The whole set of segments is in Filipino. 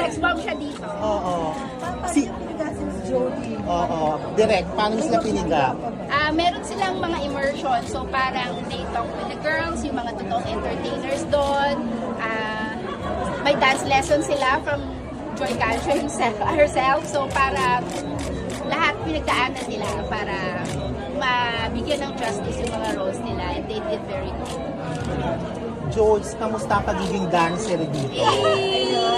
Ex-mom siya dito. Oo. Si Jody. Oo. Direct, paano sila piniga? Meron silang mga immersion. So parang they talk with the girls, yung mga totoong entertainers doon. May dance lesson sila from Joy Calcio herself. So para lahat pinagdaanan nila para mabigyan ng justice yung mga roles nila. And they did very good. Jules, kamusta ang pagiging dancer dito?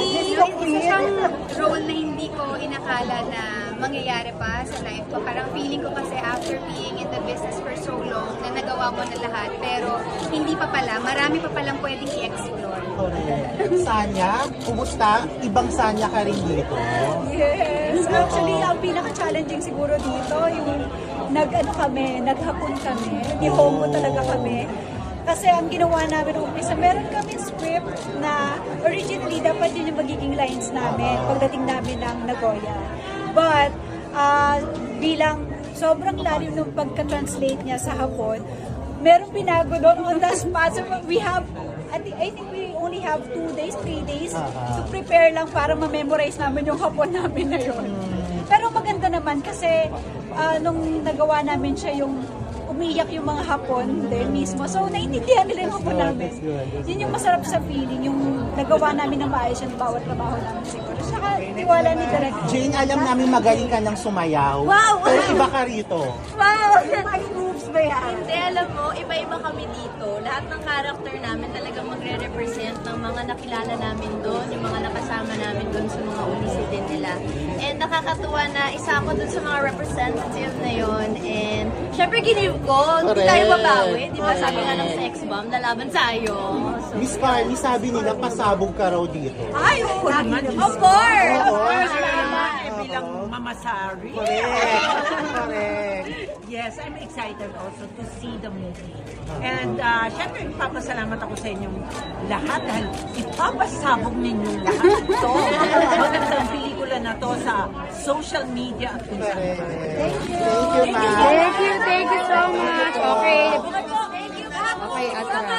Isa siyang role na hindi ko inakala na mangyayari pa sa life ko. Parang feeling ko kasi after being in the business for so long, na nagawa mo na lahat, pero hindi pa pala, marami pa palang pwedeng i-explore. Correct. Sanya, kumusta? Ibang Sanya ka rin dito. Yes. Actually, ang pinaka-challenging siguro dito, yung naghapon kami, Nihongo talaga kami. Kasi ang ginawa namin noong umpisa, meron kami script na originally dapat yun yung magiging lines namin pagdating namin ng Nagoya. But bilang sobrang lalim ng pagka-translate niya sa Hapon, meron binago doon on the spot. So we have, I think we only have 2 days, 3 days to prepare lang para ma-memorize namin yung Hapon namin na yun. Pero maganda naman kasi nung nagawa namin siya yung umiyak yung mga Hapon din mismo. So, naiintindihan nila yung Hapon namin. Yun yung masarap sa feeling, yung nagawa namin ng maayos yung bawat trabaho namin siguro. Saka, tiwala ni Direk. Jane, alam namin magaling ka ng sumayaw. Wow! Pero iba ka rito. Wow! May moves ba yan? Hindi, alam mo, iba-iba kami dito. Lahat ng character namin talagang magre-represent ng mga nakilala namin doon, yung mga nakasama namin doon sa mga ulisi din nila. And nakakatuwa na isa ako doon sa mga representative na yon. And syempre giniw ko, hindi tayo babawi. Di ba sabi nga ng sex bomb, lalaban tayo. So, Miss Carly, sabi nila pasabog ka raw dito. Ay, oo naman. of course! Oo. Of course, Bilang Mama Sari. Correct. Yes, I'm excited also to see the movie. And syempre, papasalamat ako sa inyong lahat dahil ipapasabog ninyo lahat ito. Magandang pelikula na to sa social media at kung saan. Thank you, ma'am. Thank you so much. Okay. Okay, Ate.